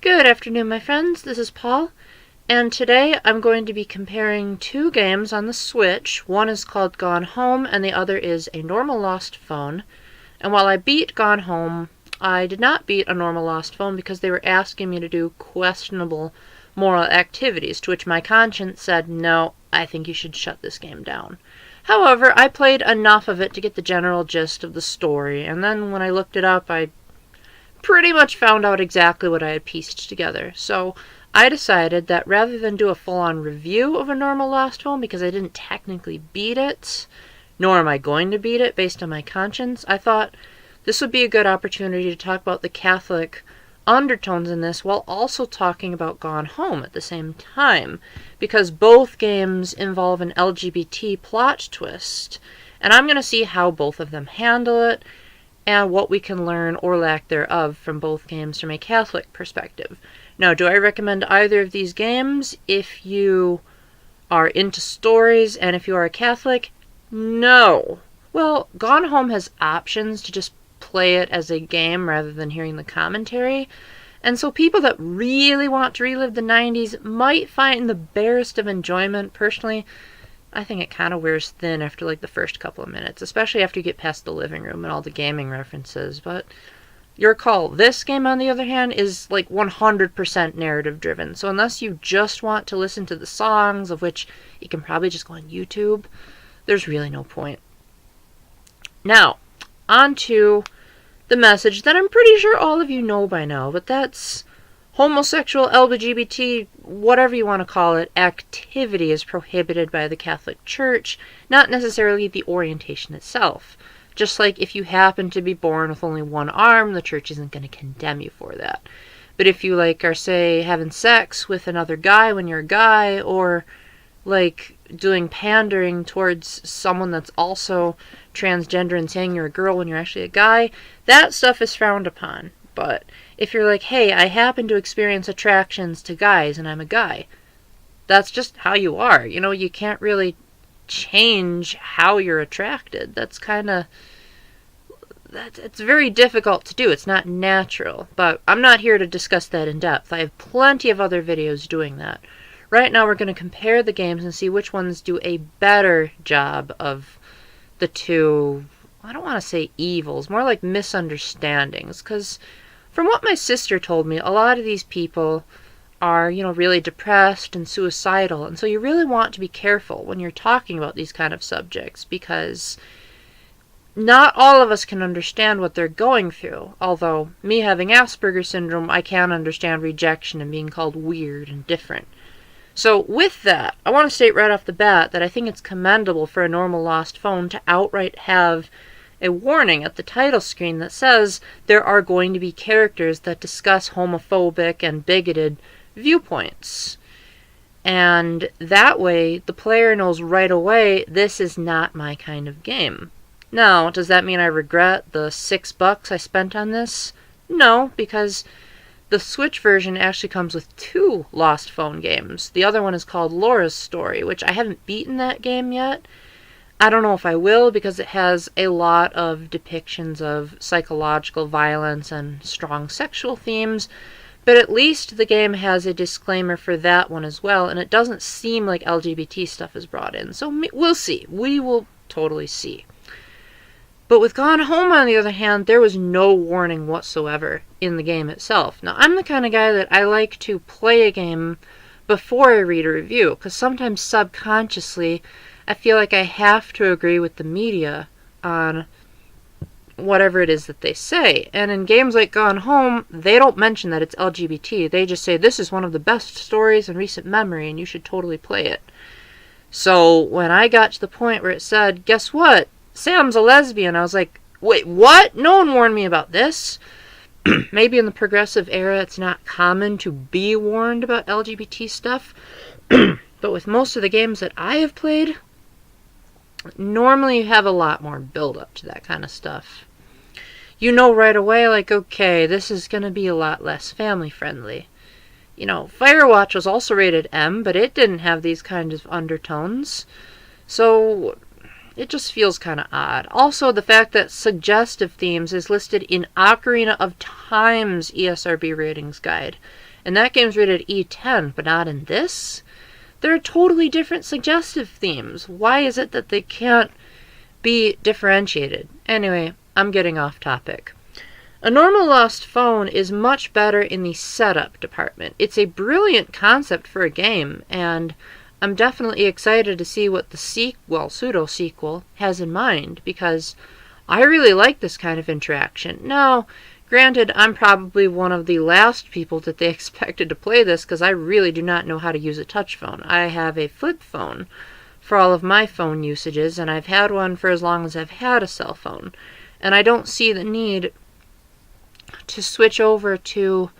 Good afternoon, my friends. This is Paul, and today I'm going to be comparing two games on the Switch. One is called Gone Home, and the other is A Normal Lost Phone. And while I beat Gone Home, I did not beat A Normal Lost Phone because they were asking me to do questionable moral activities, to which my conscience said, no, I think you should shut this game down. However, I played enough of it to get the general gist of the story, and then when I looked it up, I pretty much found out exactly what I had pieced together. So I decided that rather than do a full-on review of A Normal Lost Phone, because I didn't technically beat it, nor am I going to beat it based on my conscience, I thought this would be a good opportunity to talk about the Catholic undertones in this while also talking about Gone Home at the same time, because both games involve an LGBT plot twist, and I'm going to see how both of them handle it and what we can learn or lack thereof from both games from a Catholic perspective. Now, do I recommend either of these games if you are into stories and if you are a Catholic? No. Well, Gone Home has options to just play it as a game rather than hearing the commentary, and so people that really want to relive the 90s might find the barest of enjoyment. Personally, I think it kind of wears thin after like the first couple of minutes, especially after you get past the living room and all the gaming references, but your call. This game, on the other hand, is like 100% narrative driven, so unless you just want to listen to the songs, of which you can probably just go on YouTube, there's really no point. Now, on to the message that I'm pretty sure all of you know by now, but that's homosexual, LGBT, whatever you want to call it, activity is prohibited by the Catholic Church, not necessarily the orientation itself. Just like if you happen to be born with only one arm, the church isn't going to condemn you for that. But if you, are, say, having sex with another guy when you're a guy, or, doing pandering towards someone that's also transgender and saying you're a girl when you're actually a guy, that stuff is frowned upon. But if you're like, hey, I happen to experience attractions to guys and I'm a guy, that's just how you are. You can't really change how you're attracted. It's very difficult to do. It's not natural. But I'm not here to discuss that in depth. I have plenty of other videos doing that. Right now we're going to compare the games and see which ones do a better job of the two, I don't want to say evils, more like misunderstandings, because from what my sister told me, a lot of these people are, really depressed and suicidal, and so you really want to be careful when you're talking about these kind of subjects, because not all of us can understand what they're going through. Although, me having Asperger's syndrome, I can understand rejection and being called weird and different. So with that, I want to state right off the bat that I think it's commendable for A Normal Lost Phone to outright have a warning at the title screen that says there are going to be characters that discuss homophobic and bigoted viewpoints. And that way, the player knows right away, this is not my kind of game. Now, does that mean I regret the $6 I spent on this? No, because the Switch version actually comes with two Lost Phone games. The other one is called Laura's Story, which I haven't beaten that game yet. I don't know if I will, because it has a lot of depictions of psychological violence and strong sexual themes, but at least the game has a disclaimer for that one as well, and it doesn't seem like LGBT stuff is brought in. So we'll see. We will totally see. But with Gone Home, on the other hand, there was no warning whatsoever in the game itself. Now, I'm the kind of guy that I like to play a game before I read a review, because sometimes subconsciously I feel like I have to agree with the media on whatever it is that they say. And in games like Gone Home, they don't mention that it's LGBT. They just say, this is one of the best stories in recent memory, and you should totally play it. So when I got to the point where it said, guess what? Sam's a lesbian, I was like, wait, what? No one warned me about this. Maybe in the progressive era it's not common to be warned about LGBT stuff, but with most of the games that I have played, normally you have a lot more build-up to that kind of stuff. You know right away, okay, this is going to be a lot less family-friendly. Firewatch was also rated M, but it didn't have these kinds of undertones. So it just feels kind of odd. Also, the fact that suggestive themes is listed in Ocarina of Time's ESRB ratings guide. and that game's rated E10, but not in this? There are totally different suggestive themes. Why is it that they can't be differentiated? Anyway, I'm getting off topic. A Normal Lost Phone is much better in the setup department. It's a brilliant concept for a game, and I'm definitely excited to see what the pseudo-sequel has in mind, because I really like this kind of interaction. Now, granted, I'm probably one of the last people that they expected to play this, because I really do not know how to use a touch phone. I have a flip phone for all of my phone usages, and I've had one for as long as I've had a cell phone. And I don't see the need to switch over to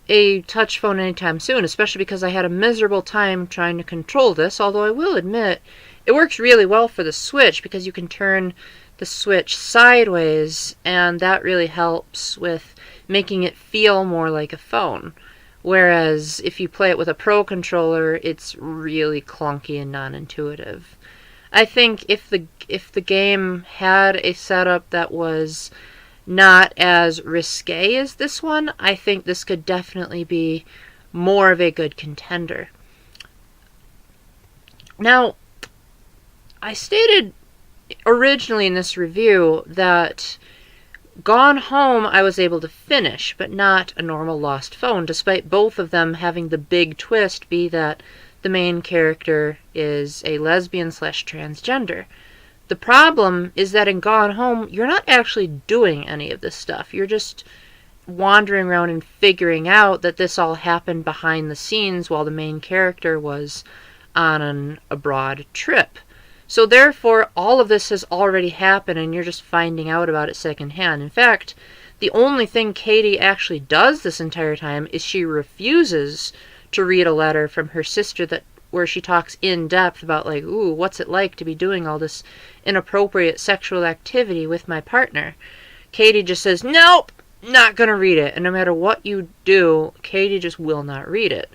a touch phone anytime soon, especially because I had a miserable time trying to control this, although I will admit it works really well for the Switch because you can turn the Switch sideways, and that really helps with making it feel more like a phone. Whereas if you play it with a Pro controller, it's really clunky and non-intuitive. I think if the game had a setup that was not as risque as this one, I think this could definitely be more of a good contender. Now, I stated originally in this review that Gone Home I was able to finish, but not A Normal Lost Phone, despite both of them having the big twist be that the main character is a lesbian/transgender. The problem is that in Gone Home, you're not actually doing any of this stuff. You're just wandering around and figuring out that this all happened behind the scenes while the main character was on an abroad trip. So therefore, all of this has already happened and you're just finding out about it secondhand. In fact, the only thing Katie actually does this entire time is she refuses to read a letter from her sister where she talks in depth about, like, ooh, what's it like to be doing all this inappropriate sexual activity with my partner. Katie just says, nope, not gonna read it. And no matter what you do, Katie just will not read it.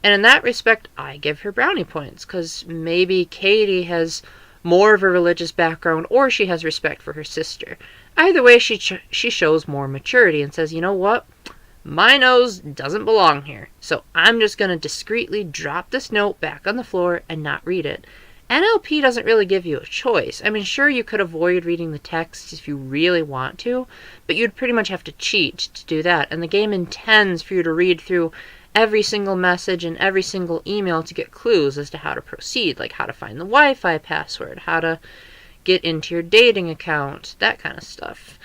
And in that respect, I give her brownie points, because maybe Katie has more of a religious background, or she has respect for her sister. Either way, she shows more maturity and says, you know what? My nose doesn't belong here, so I'm just going to discreetly drop this note back on the floor and not read it. NLP doesn't really give you a choice. I mean, sure, you could avoid reading the text if you really want to, but you'd pretty much have to cheat to do that, and the game intends for you to read through every single message and every single email to get clues as to how to proceed, like how to find the Wi-Fi password, how to get into your dating account, that kind of stuff.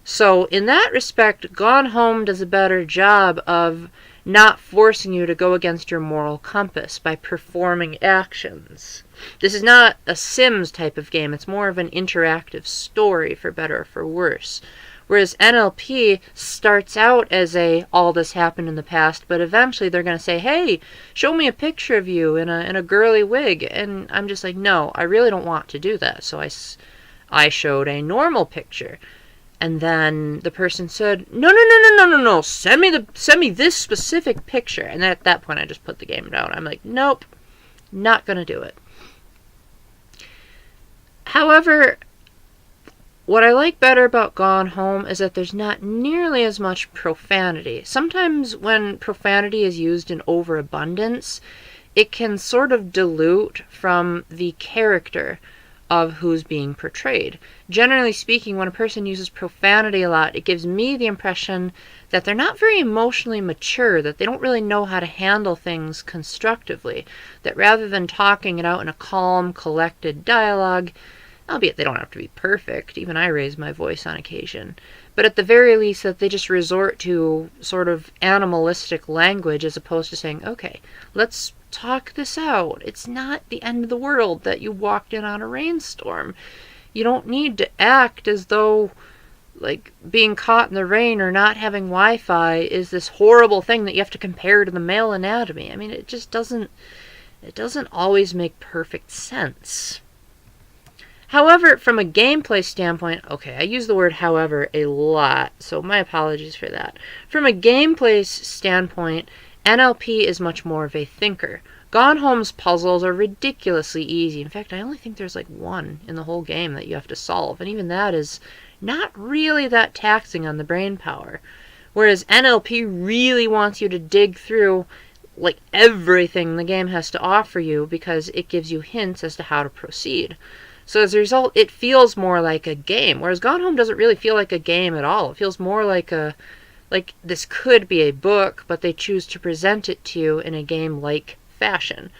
So in that respect, Gone Home does a better job of not forcing you to go against your moral compass by performing actions. This is not a Sims type of game. It's more of an interactive story, for better or for worse. Whereas NLP starts out as all this happened in the past, but eventually they're going to say, hey, show me a picture of you in a girly wig. And I'm just like, no, I really don't want to do that. So I showed a normal picture. And then the person said, no, send me this specific picture. And at that point, I just put the game down. I'm like, nope, not going to do it. However, what I like better about Gone Home is that there's not nearly as much profanity. Sometimes when profanity is used in overabundance, it can sort of dilute from the character of who's being portrayed. Generally speaking, when a person uses profanity a lot, it gives me the impression that they're not very emotionally mature, that they don't really know how to handle things constructively, that rather than talking it out in a calm, collected dialogue, albeit they don't have to be perfect, even I raise my voice on occasion, but at the very least that they just resort to sort of animalistic language as opposed to saying, okay, let's talk this out. It's not the end of the world that you walked in on a rainstorm. You don't need to act as though, like, being caught in the rain or not having Wi-Fi is this horrible thing that you have to compare to the male anatomy. I mean, it just doesn't always make perfect sense. However, from a gameplay standpoint, okay, I use the word however a lot, so my apologies for that. From a gameplay standpoint, NLP is much more of a thinker. Gone Home's puzzles are ridiculously easy. In fact, I only think there's like one in the whole game that you have to solve, and even that is not really that taxing on the brain power. Whereas NLP really wants you to dig through like everything the game has to offer you because it gives you hints as to how to proceed. So as a result, it feels more like a game, whereas Gone Home doesn't really feel like a game at all. It feels more like this could be a book, but they choose to present it to you in a game-like fashion.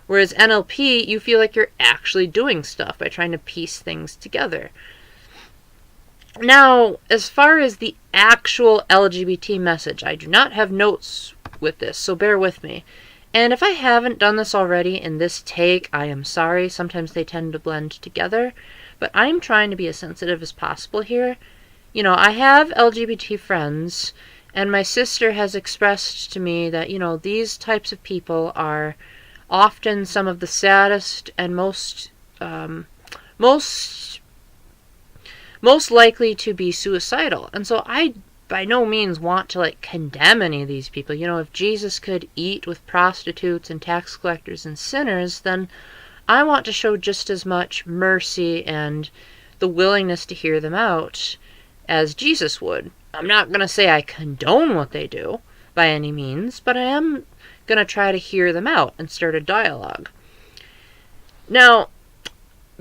Whereas NLP, you feel like you're actually doing stuff by trying to piece things together. Now, as far as the actual LGBT message, I do not have notes with this, so bear with me. And if I haven't done this already in this take, I am sorry. Sometimes they tend to blend together. But I'm trying to be as sensitive as possible here. You know, I have LGBT friends, and my sister has expressed to me that, you know, these types of people are often some of the saddest and most likely to be suicidal. And so I by no means want to like condemn any of these people. You know, if Jesus could eat with prostitutes and tax collectors and sinners, then I want to show just as much mercy and the willingness to hear them out as Jesus would. I'm not going to say I condone what they do by any means, but I am going to try to hear them out and start a dialogue. Now,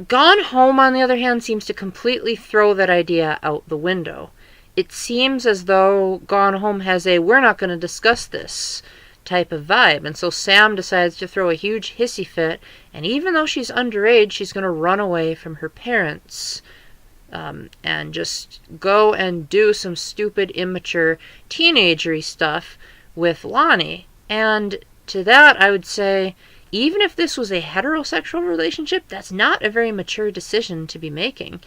Gone Home, on the other hand, seems to completely throw that idea out the window. It seems as though Gone Home has a "we're not going to discuss this" type of vibe, and so Sam decides to throw a huge hissy fit, and even though she's underage, she's going to run away from her parents and just go and do some stupid, immature, teenagery stuff with Lonnie. And to that, I would say, even if this was a heterosexual relationship, that's not a very mature decision to be making.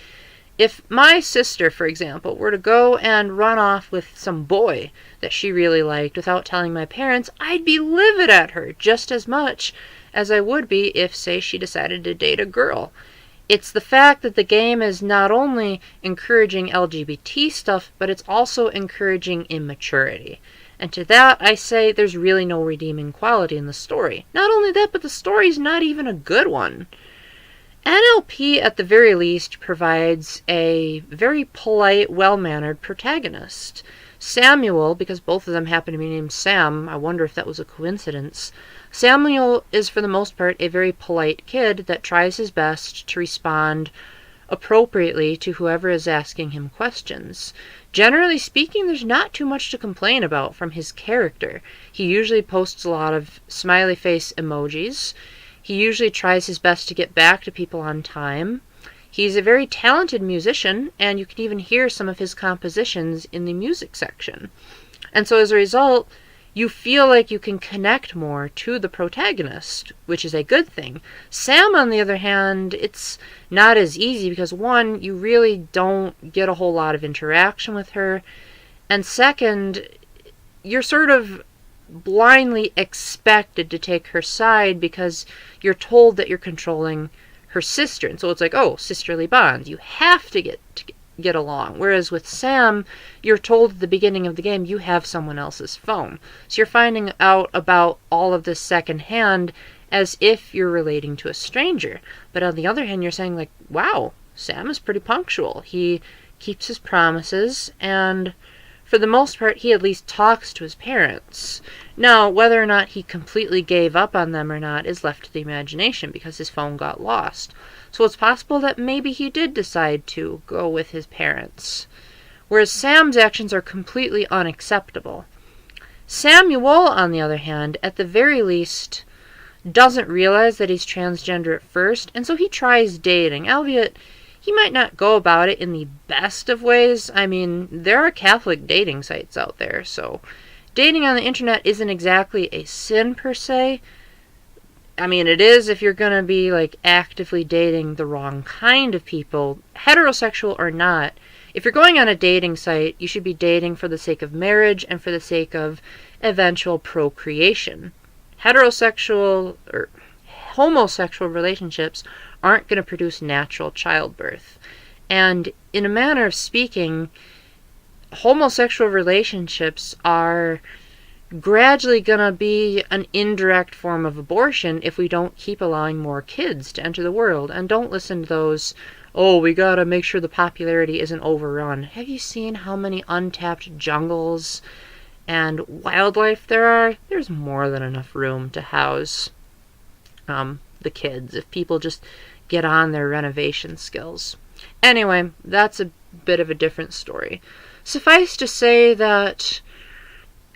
If my sister, for example, were to go and run off with some boy that she really liked without telling my parents, I'd be livid at her just as much as I would be if, say, she decided to date a girl. It's the fact that the game is not only encouraging LGBT stuff, but it's also encouraging immaturity. And to that, I say there's really no redeeming quality in the story. Not only that, but the story's not even a good one. NLP, at the very least, provides a very polite, well-mannered protagonist. Samuel, because both of them happen to be named Sam, I wonder if that was a coincidence. Samuel is, for the most part, a very polite kid that tries his best to respond appropriately to whoever is asking him questions. Generally speaking, there's not too much to complain about from his character. He usually posts a lot of smiley face emojis. He usually tries his best to get back to people on time. He's a very talented musician, and you can even hear some of his compositions in the music section. And so as a result, you feel like you can connect more to the protagonist, which is a good thing. Sam, on the other hand, it's not as easy because, one, you really don't get a whole lot of interaction with her, and second, you're sort of blindly expected to take her side because you're told that you're controlling her sister, and so it's like, oh, sisterly bonds, you have to get along. Whereas with Sam, you're told at the beginning of the game you have someone else's phone, so you're finding out about all of this secondhand as if you're relating to a stranger. But on the other hand, you're saying like, wow, Sam is pretty punctual, he keeps his promises, and for the most part, he at least talks to his parents. Now, whether or not he completely gave up on them or not is left to the imagination because his phone got lost. So it's possible that maybe he did decide to go with his parents. Whereas Sam's actions are completely unacceptable. Samuel, on the other hand, at the very least, doesn't realize that he's transgender at first, and so he tries dating, albeit he might not go about it in the best of ways. I mean, there are Catholic dating sites out there, so dating on the internet isn't exactly a sin per se. I mean, it is if you're gonna be, like, actively dating the wrong kind of people, heterosexual or not. If you're going on a dating site, you should be dating for the sake of marriage and for the sake of eventual procreation. Heterosexual or homosexual relationships aren't going to produce natural childbirth. And in a manner of speaking, homosexual relationships are gradually going to be an indirect form of abortion if we don't keep allowing more kids to enter the world. And don't listen to those oh, we gotta make sure the popularity isn't overrun. Have you seen how many untapped jungles and wildlife there are? There's more than enough room to house the kids if people just get on their renovation skills. Anyway, that's a bit of a different story. Suffice to say that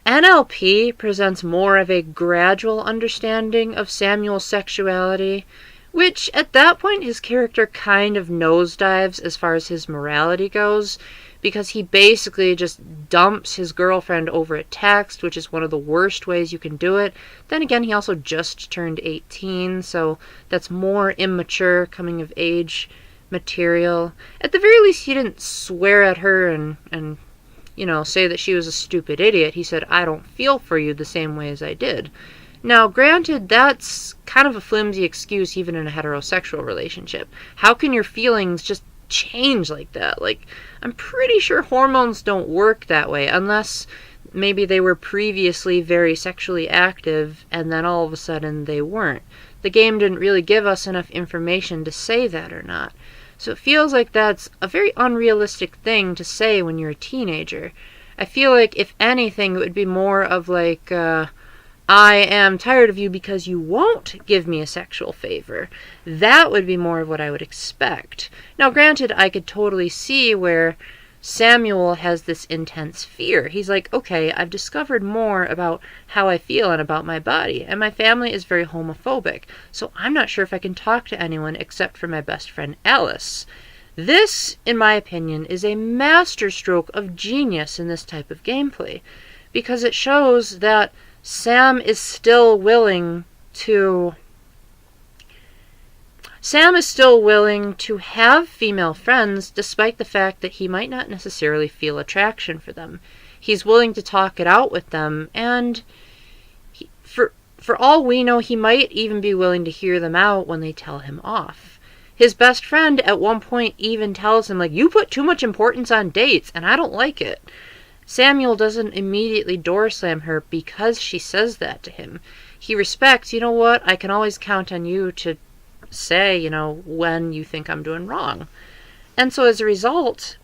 NLP presents more of a gradual understanding of Samuel's sexuality, which at that point his character kind of nosedives as far as his morality goes, because he basically just dumps his girlfriend over a text, which is one of the worst ways you can do it. Then again, he also just turned 18, so that's more immature coming of age material. At the very least, he didn't swear at her and say that she was a stupid idiot. He said, I don't feel for you the same way as I did. Now, granted, that's kind of a flimsy excuse even in a heterosexual relationship. How can your feelings just change like that? Like, I'm pretty sure hormones don't work that way, unless maybe they were previously very sexually active and then all of a sudden they weren't. The game didn't really give us enough information to say that or not. So it feels like that's a very unrealistic thing to say when you're a teenager. I feel like, if anything, it would be more of like, I am tired of you because you won't give me a sexual favor. That would be more of what I would expect. Now, granted, I could totally see where Samuel has this intense fear. He's like, okay, I've discovered more about how I feel and about my body, and my family is very homophobic, so I'm not sure if I can talk to anyone except for my best friend Alice. This, in my opinion, is a masterstroke of genius in this type of gameplay, because it shows that Sam is still willing to have female friends despite the fact that he might not necessarily feel attraction for them. He's willing to talk it out with them, and for all we know, he might even be willing to hear them out when they tell him off. His best friend at one point even tells him, like, you put too much importance on dates, and I don't like it. Samuel doesn't immediately door slam her because she says that to him. He respects, you know what, I can always count on you to say, when you think I'm doing wrong. And so as a result,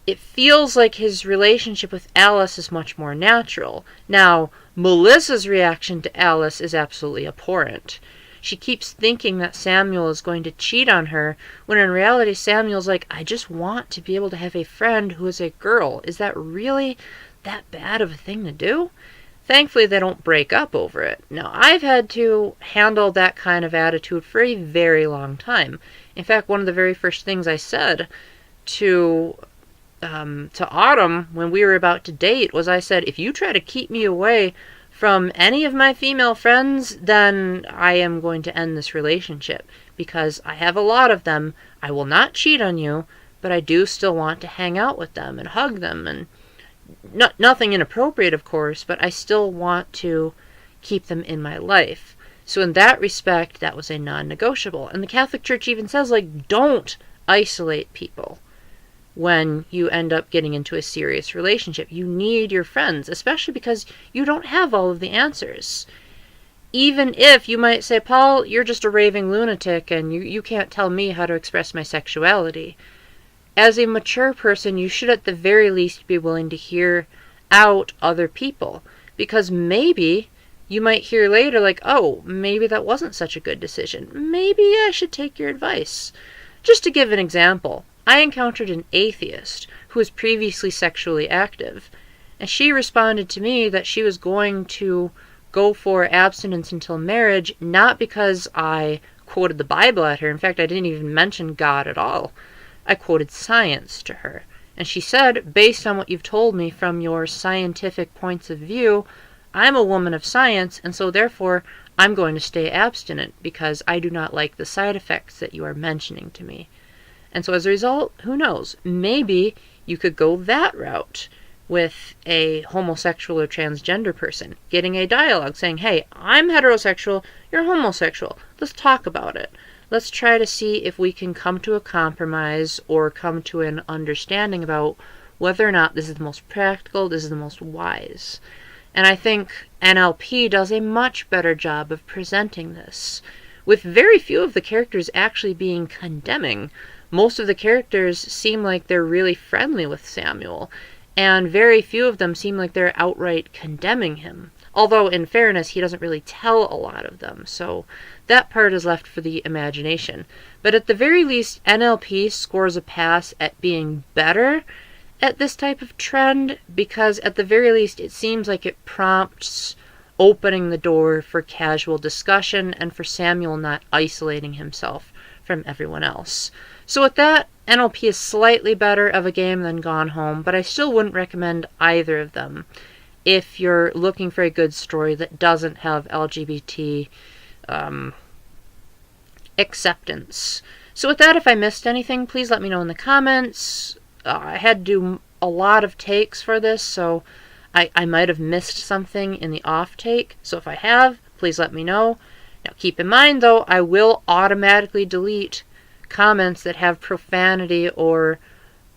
it feels like his relationship with Alice is much more natural. Now, Melissa's reaction to Alice is absolutely abhorrent. She keeps thinking that Samuel is going to cheat on her, when in reality Samuel's like, I just want to be able to have a friend who is a girl. Is that really that bad of a thing to do? Thankfully, they don't break up over it. Now, I've had to handle that kind of attitude for a very long time. In fact, one of the very first things I said to Autumn when we were about to date was, I said, if you try to keep me away from any of my female friends, then I am going to end this relationship, because I have a lot of them. I will not cheat on you, but I do still want to hang out with them and hug them, and nothing inappropriate, of course, but I still want to keep them in my life. So in that respect, that was a non-negotiable. And the Catholic Church even says, like, don't isolate people when you end up getting into a serious relationship. You need your friends, especially because you don't have all of the answers. Even if you might say, Paul, you're just a raving lunatic and you can't tell me how to express my sexuality. As a mature person, you should at the very least be willing to hear out other people, because maybe you might hear later, like, oh, maybe that wasn't such a good decision. Maybe I should take your advice. Just to give an example, I encountered an atheist who was previously sexually active, and she responded to me that she was going to go for abstinence until marriage, not because I quoted the Bible at her. In fact, I didn't even mention God at all. I quoted science to her, and she said, based on what you've told me from your scientific points of view, I'm a woman of science, and so therefore I'm going to stay abstinent because I do not like the side effects that you are mentioning to me. And so as a result, who knows, maybe you could go that route with a homosexual or transgender person, getting a dialogue saying, hey, I'm heterosexual, you're homosexual, let's talk about it. Let's try to see if we can come to a compromise or come to an understanding about whether or not this is the most practical, this is the most wise. And I think NLP does a much better job of presenting this, with very few of the characters actually being condemning. most of the characters seem like they're really friendly with Samuel, and very few of them seem like they're outright condemning him. Although, in fairness, he doesn't really tell a lot of them, so that part is left for the imagination. But at the very least, NLP scores a pass at being better at this type of trend, because at the very least it seems like it prompts opening the door for casual discussion and for Samuel not isolating himself from everyone else. So with that, NLP is slightly better of a game than Gone Home, but I still wouldn't recommend either of them if you're looking for a good story that doesn't have LGBT acceptance. So with that, if I missed anything, please let me know in the comments. I had to do a lot of takes for this, so I might have missed something in the off take. So if I have, please let me know. Now keep in mind, though, I will automatically delete comments that have profanity or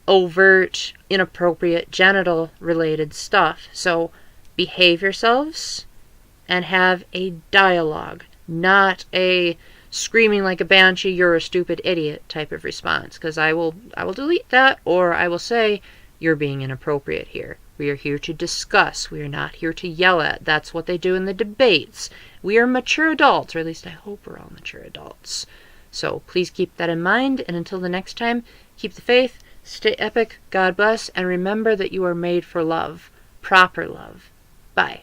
overt, inappropriate, genital-related stuff. So behave yourselves and have a dialogue, not a screaming like a banshee, you're a stupid idiot type of response, because I will delete that, or I will say, you're being inappropriate here. We are here to discuss. We are not here to yell at. That's what they do in the debates. We are mature adults, or at least I hope we're all mature adults. So please keep that in mind, and until the next time, keep the faith, stay epic, God bless, and remember that you are made for love. Proper love. Bye.